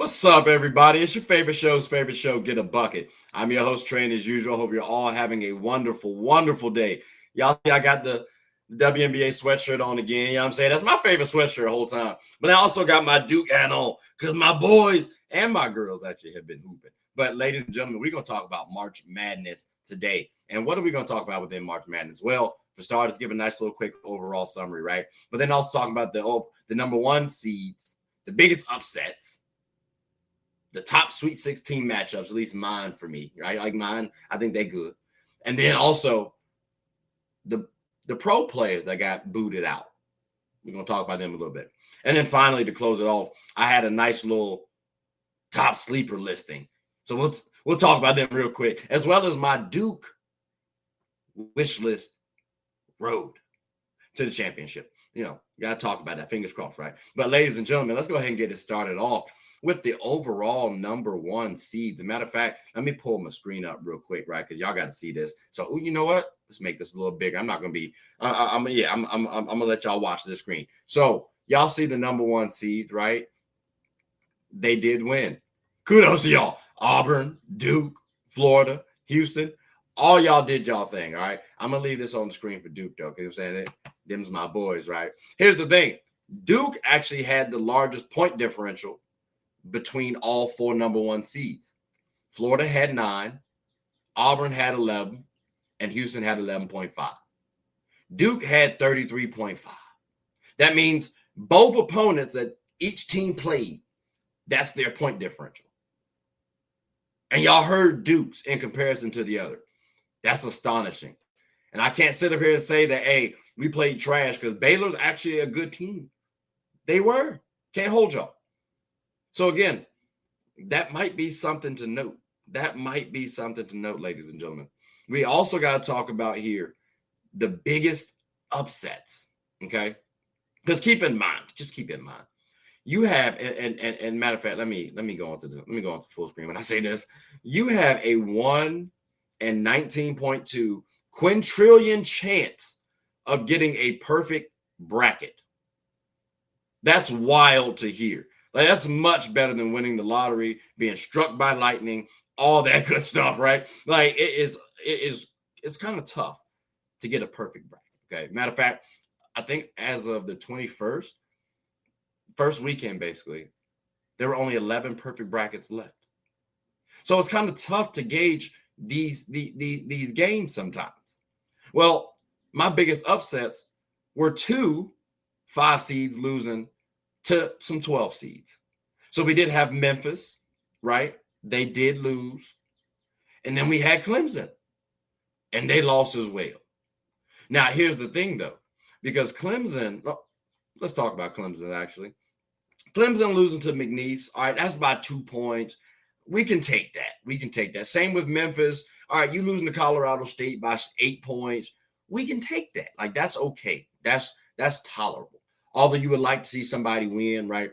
What's up, everybody? It's your favorite show, Get a Bucket. I'm your host, Trey, and as usual, hope you're all having a wonderful, wonderful day. Y'all see I got the WNBA sweatshirt on again. You know what I'm saying? That's my favorite sweatshirt the whole time. But I also got my Duke hat on because my boys and my girls actually have been hooping. But ladies and gentlemen, we're going to talk about March Madness today. And what are we going to talk about within March Madness? Well, for starters, give a nice little quick overall summary, right? But then also talk about the number one seeds, the biggest upsets, the top Sweet 16 matchups, at least mine for me, right? Like mine, I think they're good. And then also the pro players that got booted out. We're going to talk about them a little bit. And then finally, to close it off, I had a nice little top sleeper listing. So we'll talk about them real quick, as well as my Duke wish list road to the championship. You know, you got to talk about that. Fingers crossed, right? But ladies and gentlemen, let's go ahead and get it started off with the overall number one seed. As a matter of fact, let me pull my screen up real quick, right? Because y'all got to see this. So you know what? Let's make this a little bigger. I'm not gonna be. I'm gonna let y'all watch this screen. So y'all see the number one seed, right? They did win. Kudos to y'all. Auburn, Duke, Florida, Houston. All y'all did y'all thing. All right. I'm gonna leave this on the screen for Duke though, because I'm saying them's my boys, right? Here's the thing. Duke actually had the largest point differential between all four number one seeds. Florida had 9, Auburn had 11, and Houston had 11.5. Duke had 33.5. That means both opponents that each team played, that's their point differential. And y'all heard Duke's in comparison to the other. That's astonishing. And I can't sit up here and say that, hey, we played trash, because Baylor's actually a good team. They were. Can't hold y'all. So again, that might be something to note. That might be something to note, ladies and gentlemen. We also got to talk about here the biggest upsets, okay? Because keep in mind, you have, and matter of fact, let me go on to full screen when I say this. You have a 1 in 19.2 quintillion chance of getting a perfect bracket. That's wild to hear. Like, that's much better than winning the lottery, being struck by lightning, all that good stuff, right? Like, it's kind of tough to get a perfect bracket, okay? Matter of fact, I think as of the 21st, first weekend, basically, there were only 11 perfect brackets left. So it's kind of tough to gauge these games sometimes. Well, my biggest upsets were 2 5 seeds losing to some 12 seeds. So we did have Memphis, right? They did lose. And then we had Clemson, and they lost as well. Now, here's the thing, though, because Clemson, let's talk about Clemson, actually. Clemson losing to McNeese, all right, that's by 2 points. We can take that. Same with Memphis. All right, you losing to Colorado State by 8 points. We can take that. Like, that's okay. That's tolerable. Although you would like to see somebody win, right?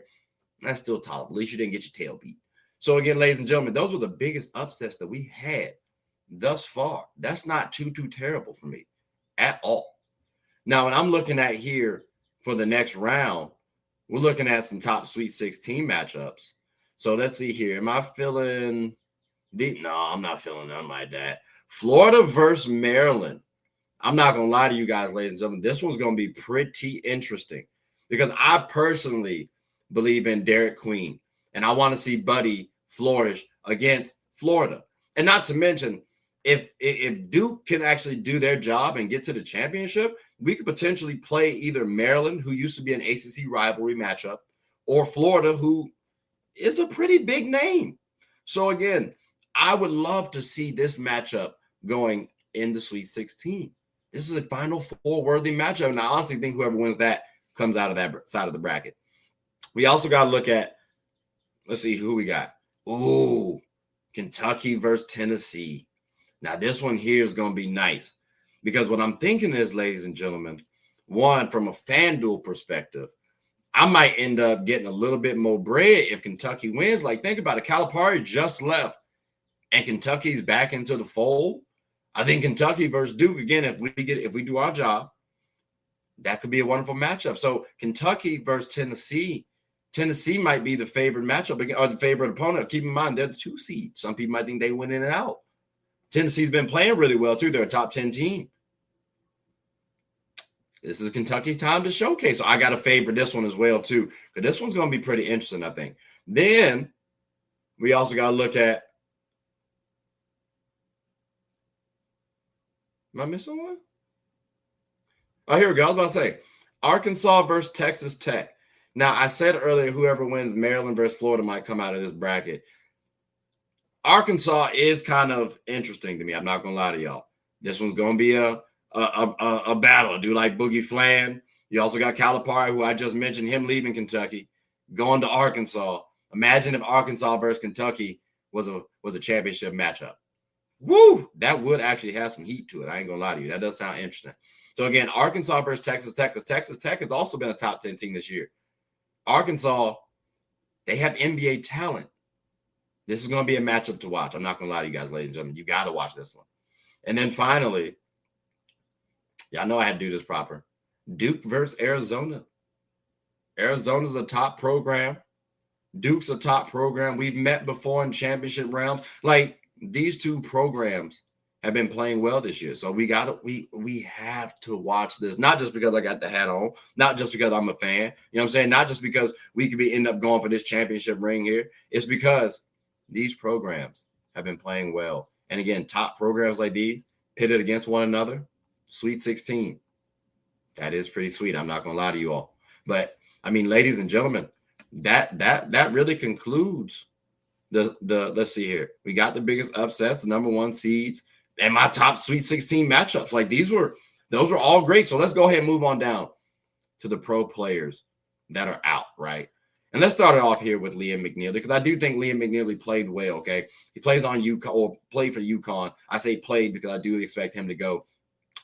That's still tolerable. At least you didn't get your tail beat. So again, ladies and gentlemen, those were the biggest upsets that we had thus far. That's not too terrible for me at all. Now, when I'm looking at here for the next round, we're looking at some top Sweet 16 matchups. So let's see here. Am I feeling deep? No, I'm not feeling nothing like that. Florida versus Maryland. I'm not going to lie to you guys, ladies and gentlemen. This one's going to be pretty interesting, because I personally believe in Derek Queen, and I want to see Buddy flourish against Florida. And not to mention, if Duke can actually do their job and get to the championship, we could potentially play either Maryland, who used to be an ACC rivalry matchup, or Florida, who is a pretty big name. So again, I would love to see this matchup going in the Sweet 16. This is a Final Four worthy matchup, and I honestly think whoever wins that comes out of that side of the bracket. We also got to look at, let's see who we got. Ooh, Kentucky versus Tennessee. Now, this one here is going to be nice, because what I'm thinking is, ladies and gentlemen, one, from a FanDuel perspective, I might end up getting a little bit more bread if Kentucky wins. Like, think about it. Calipari just left, and Kentucky's back into the fold. I think Kentucky versus Duke, again, if we do our job, that could be a wonderful matchup. So Kentucky versus Tennessee, Tennessee might be the favorite matchup or the favorite opponent. Keep in mind, they're the 2 seed. Some people might think they win in and out. Tennessee's been playing really well, too. They're a top 10 team. This is Kentucky's time to showcase. So I got a favor this one as well, too, because this one's going to be pretty interesting, I think. Then we also got to look at – am I missing one? Oh, here we go. I was about to say Arkansas versus Texas Tech. Now, I said earlier whoever wins Maryland versus Florida might come out of this bracket. Arkansas is kind of interesting to me. I'm not going to lie to y'all. This one's going to be a battle. I do like Boogie Flan. You also got Calipari, who I just mentioned, him leaving Kentucky, going to Arkansas. Imagine if Arkansas versus Kentucky was a championship matchup. Woo! That would actually have some heat to it. I ain't going to lie to you. That does sound interesting. So, again, Arkansas versus Texas Tech, because Texas Tech has also been a top 10 team this year. Arkansas, they have NBA talent. This is going to be a matchup to watch. I'm not going to lie to you guys, ladies and gentlemen. You got to watch this one. And then finally, I know I had to do this proper. Duke versus Arizona. Arizona's a top program. Duke's a top program. We've met before in championship rounds. Like, these two programs have been playing well this year. So we have to watch this. Not just because I got the hat on, not just because I'm a fan. You know what I'm saying? Not just because we could end up going for this championship ring here. It's because these programs have been playing well. And again, top programs like these pitted against one another. Sweet 16. That is pretty sweet. I'm not going to lie to you all. But I mean, ladies and gentlemen, that really concludes the let's see here. We got the biggest upsets, the number 1 seeds, and my top Sweet 16 matchups. Like those were all great. So let's go ahead and move on down to the pro players that are out, right? And let's start it off here with Liam McNeely, because I do think Liam McNeely played well, okay? He plays on UConn, or played for UConn. I say played because I do expect him to go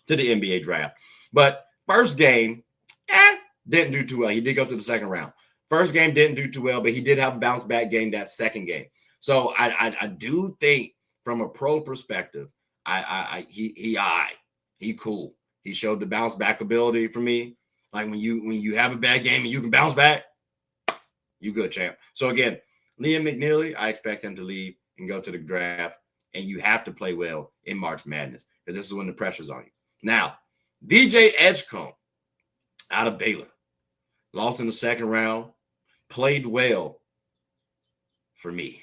to the NBA draft. But first game, didn't do too well. He did go to the second round. First game didn't do too well, but he did have a bounce back game that second game. So I do think from a pro perspective, he cool. He showed the bounce back ability for me. Like when you have a bad game and you can bounce back, you good, champ. So again, Liam McNeely, I expect him to leave and go to the draft, and you have to play well in March Madness because this is when the pressure's on you. Now, DJ Edgecombe out of Baylor, lost in the second round, played well for me.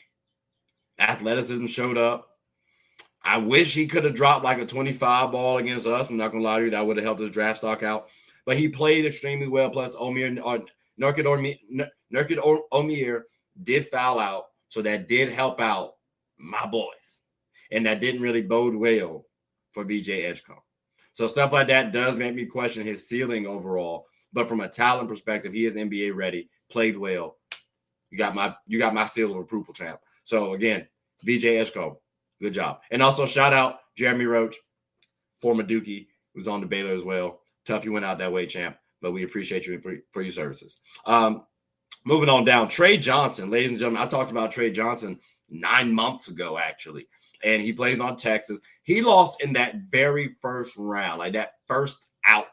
Athleticism showed up. I wish he could have dropped like a 25 ball against us. I'm not going to lie to you. That would have helped his draft stock out. But he played extremely well. Plus, Nurkic Omier did foul out. So that did help out my boys. And that didn't really bode well for VJ Edgecombe. So stuff like that does make me question his ceiling overall. But from a talent perspective, he is NBA ready, played well. You got my seal of approval, champ. So again, VJ Edgecombe, good job. And also shout out Jeremy Roach, former Dookie, who's on the Baylor as well. Tough you went out that way, champ. But we appreciate you for your services. Moving on down, Trey Johnson, ladies and gentlemen. I talked about Trey Johnson 9 months ago, actually. And he plays on Texas. He lost in that very first round, like that first out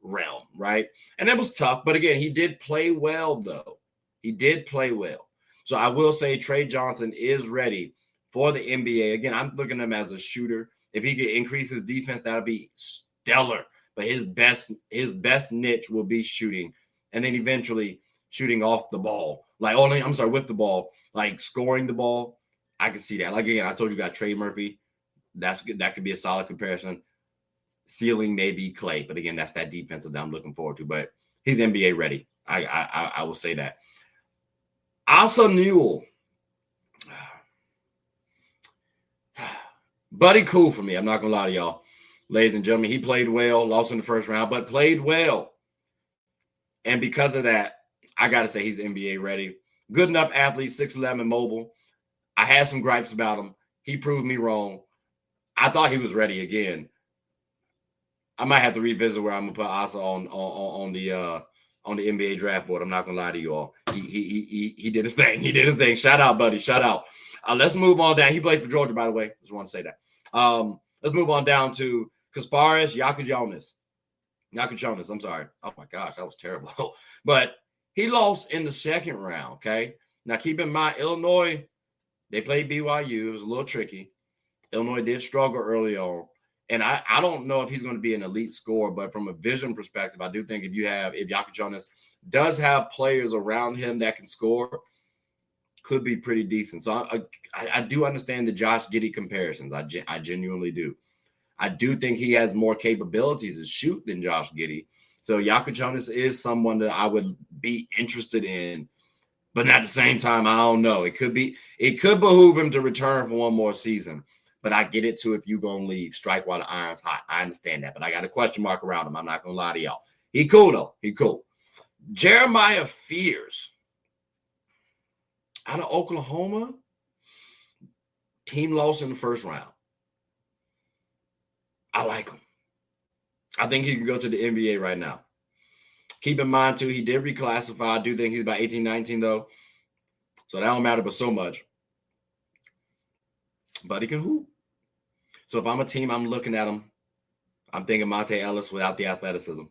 realm, right? And it was tough. But again, he did play well, though. He did play well. So I will say Trey Johnson is ready for the NBA. Again, I'm looking at him as a shooter. If he could increase his defense, that would be stellar. But his best niche will be shooting. And then eventually shooting off the ball. With the ball. Like scoring the ball. I can see that. Like, again, I told you got Trey Murphy. That could be a solid comparison. Ceiling maybe Clay. But again, that's that defensive that I'm looking forward to. But he's NBA ready. I will say that. Asa Newell. Buddy cool for me. I'm not going to lie to y'all. Ladies and gentlemen, he played well, lost in the first round, but played well. And because of that, I got to say he's NBA ready. Good enough athlete, 6'11", mobile. I had some gripes about him. He proved me wrong. I thought he was ready again. I might have to revisit where I'm going to put Asa on the NBA draft board. I'm not going to lie to you all. He did his thing. He did his thing. Shout out, buddy. Shout out. Let's move on down. He played for Georgia, by the way. Just want to say that. Let's move on down to Kasparas Yakujonis. I'm sorry. Oh, my gosh. That was terrible. But He lost in the second round, okay? Now, keep in mind, Illinois, they played BYU. It was a little tricky. Illinois did struggle early on. And I don't know if he's going to be an elite scorer, but from a vision perspective, I do think if Yaka Jonas does have players around him that can score, could be pretty decent. So I do understand the Josh Giddey comparisons. I genuinely do. I do think he has more capabilities to shoot than Josh Giddey. So Yaka Jonas is someone that I would be interested in, but at the same time, I don't know. It could behoove him to return for one more season. But I get it too if you're going to leave. Strike while the iron's hot. I understand that. But I got a question mark around him. I'm not going to lie to y'all. He cool, though. He cool. Jeremiah Fears out of Oklahoma. Team lost in the first round. I like him. I think he can go to the NBA right now. Keep in mind, too, he did reclassify. I do think he's about 18, 19, though. So that don't matter but so much. But he can hoop. So if I'm a team, I'm looking at him. I'm thinking Monte Ellis without the athleticism.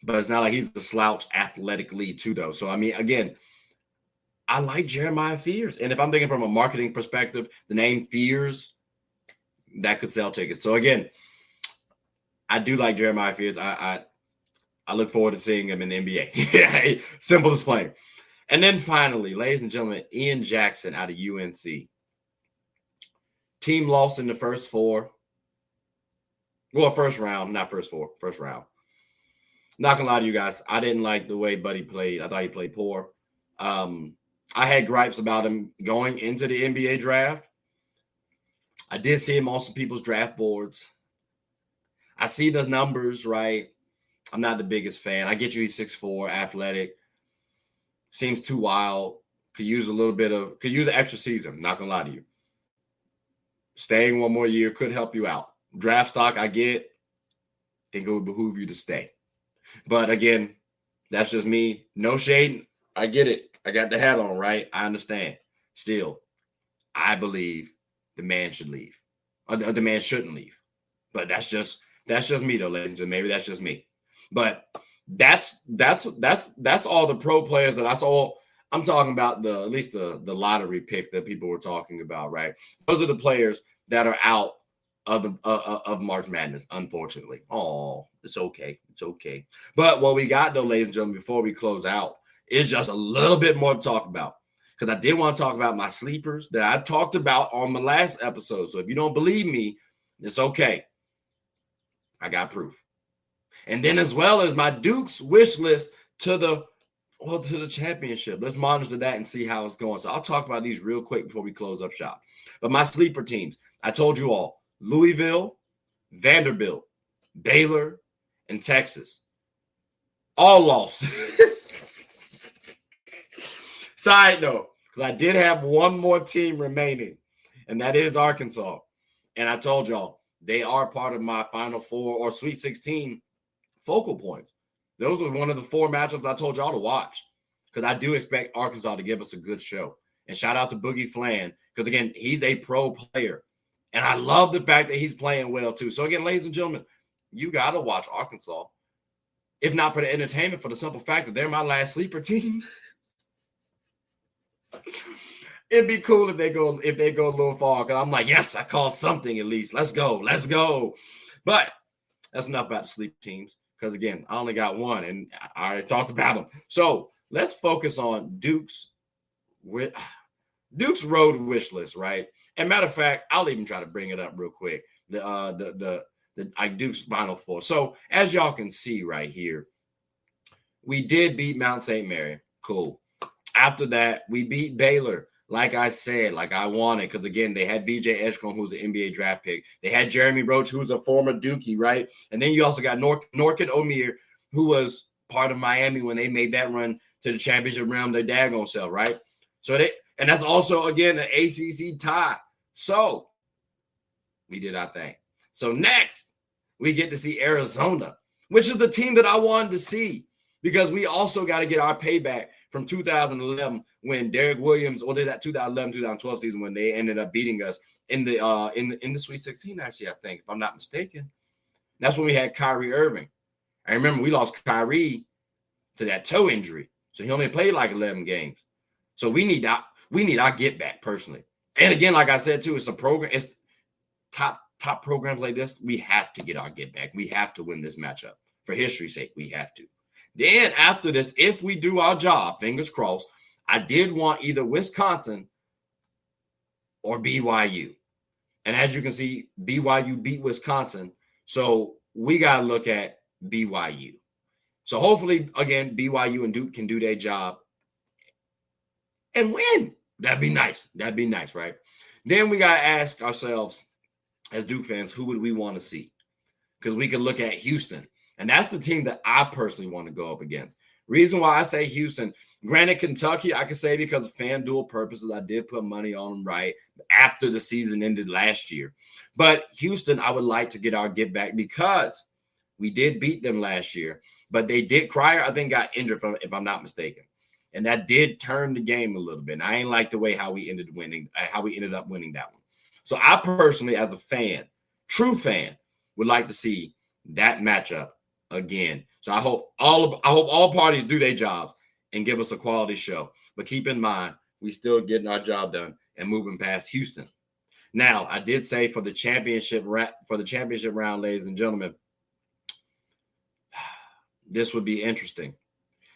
But it's not like he's a slouch athletically, too, though. So, I mean, again, I like Jeremiah Fears. And if I'm thinking from a marketing perspective, the name Fears, that could sell tickets. So, again, I do like Jeremiah Fears. I look forward to seeing him in the NBA. Simple as plain. And then finally, ladies and gentlemen, Ian Jackson out of UNC. Team lost in the first four. Well, first round, not first four, first round. Not gonna lie to you guys, I didn't like the way Buddy played. I thought he played poor. I had gripes about him going into the NBA draft. I did see him on some people's draft boards. I see the numbers, right? I'm not the biggest fan. I get you, he's 6'4", athletic. Seems too wild. Could use an extra season. Not gonna lie to you. Staying one more year could help you out. Draft stock, I get. Think it would behoove you to stay. But again, that's just me. No shade. I get it. I got the hat on, right? I understand. Still, I believe the man should leave. Or the man shouldn't leave. But that's just me, though, ladies. And maybe that's just me. But that's all the pro players that I saw. I'm talking about at least the lottery picks that people were talking about, right? Those are the players that are out of March Madness, unfortunately. Oh, it's okay. It's okay. But what we got, though, ladies and gentlemen, before we close out, is just a little bit more to talk about. Because I did want to talk about my sleepers that I talked about on my last episode. So if you don't believe me, it's okay. I got proof. And then as well as my Duke's wish list to the championship. Let's monitor that and see how it's going. So I'll talk about these real quick before we close up shop. But my sleeper teams, I told you all, Louisville, Vanderbilt, Baylor, and Texas. All lost. Side note, because I did have one more team remaining, and that is Arkansas. And I told y'all, they are part of my Final Four or Sweet 16 focal points. Those were one of the 4 matchups I told y'all to watch because I do expect Arkansas to give us a good show. And shout out to Boogie Flan because, again, he's a pro player. And I love the fact that he's playing well, too. So, again, ladies and gentlemen, you got to watch Arkansas. If not for the entertainment, for the simple fact that they're my last sleeper team. It'd be cool if they go a little far because I'm like, yes, I called something at least. Let's go. But that's enough about the sleeper teams. Because, again, I only got one, and I already talked about them. So let's focus on Duke's road wish list, right? And matter of fact, I'll even try to bring it up real quick. The Duke's Final Four. So as y'all can see right here, we did beat Mount St. Mary. Cool. After that, we beat Baylor. Like I said, like I wanted, because, again, they had DJ Edgecombe, who's the NBA draft pick. They had Jeremy Roach, who's a former Dookie, right? And then you also got Norkin O'Meara, who was part of Miami when they made that run to the championship round, their daggone self, right? And that's also, again, an ACC tie. So we did our thing. So next, we get to see Arizona, which is the team that I wanted to see because we also got to get our payback from 2011 when Derek Williams, or that 2011-2012 season when they ended up beating us in the Sweet 16, actually, I think, if I'm not mistaken. That's when we had Kyrie Irving. I remember we lost Kyrie to that toe injury. So he only played like 11 games. So we need our get back personally. And again, like I said, too, it's a program. It's top programs like this. We have to get our get back. We have to win this matchup. For history's sake, we have to. Then after this, if we do our job, fingers crossed, I did want either Wisconsin or BYU. And as you can see, BYU beat Wisconsin. So we got to look at BYU. So hopefully, again, BYU and Duke can do their job and win. That'd be nice. That'd be nice, right? Then we got to ask ourselves, as Duke fans, who would we want to see? Because we can look at Houston. And that's the team that I personally want to go up against. Reason why I say Houston, granted, Kentucky, I can say because of FanDuel purposes, I did put money on them right after the season ended last year. But Houston, I would like to get our get back because we did beat them last year. But they did, Cryer, I think, got injured, if I'm not mistaken. And that did turn the game a little bit. And I ain't like the way how we ended up winning that one. So I personally, as a fan, true fan, would like to see that matchup again. So I hope all parties do their jobs and give us a quality show. But keep in mind, we still getting our job done and moving past Houston. Now, I did say for the championship round, ladies and gentlemen, this would be interesting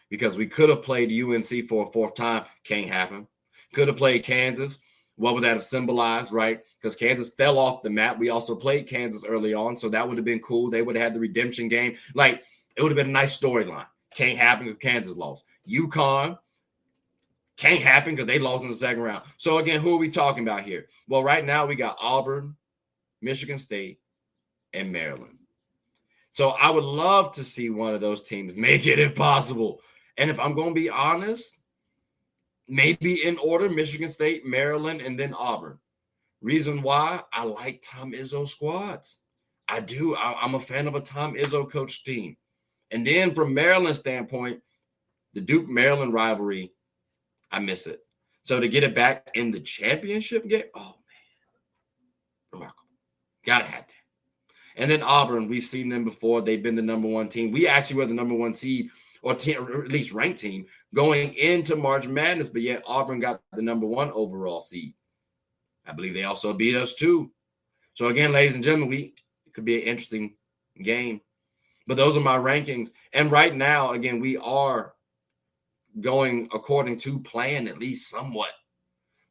because we could have played UNC for a fourth time. Can't happen. Could have played Kansas. What would that have symbolized, right? Because Kansas fell off the map. We also played Kansas early on, so that would have been cool. They would have had the redemption game. Like, it would have been a nice storyline. Can't happen because Kansas lost. UConn can't happen because they lost in the second round. So, again, who are we talking about here? Well, right now we got Auburn, Michigan State, and Maryland. So I would love to see one of those teams make it if possible. And if I'm going to be honest, maybe in order, Michigan State, Maryland, and then Auburn. Reason why? I like Tom Izzo squads. I do. I'm a fan of a Tom Izzo coach team. And then from Maryland's standpoint, the Duke-Maryland rivalry, I miss it. So to get it back in the championship game, oh, man. Remarkable. Got to have that. And then Auburn, we've seen them before. They've been the number one team. We actually were the number one seed or at least ranked team going into March Madness, but yet Auburn got the number one overall seed. I believe they also beat us too. So again, ladies and gentlemen, it could be an interesting game. But those are my rankings. And right now, again, we are going according to plan, at least somewhat.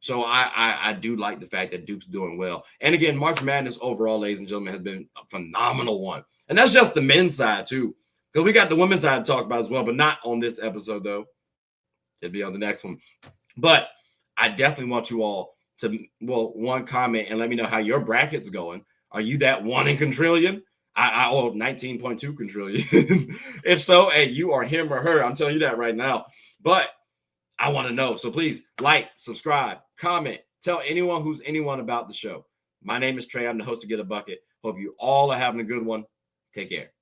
So I do like the fact that Duke's doing well. And again, March Madness overall, ladies and gentlemen, has been a phenomenal one. And that's just the men's side too. Because we got the women's side to talk about as well, but not on this episode, though. It'll be on the next one. But I definitely want you all to, one, comment and let me know how your bracket's going. Are you that one in quadrillion? I 19.2 quadrillion. If so, hey, you are him or her. I'm telling you that right now. But I want to know. So please like, subscribe, comment, tell anyone about the show. My name is Trey. I'm the host of Get a Bucket. Hope you all are having a good one. Take care.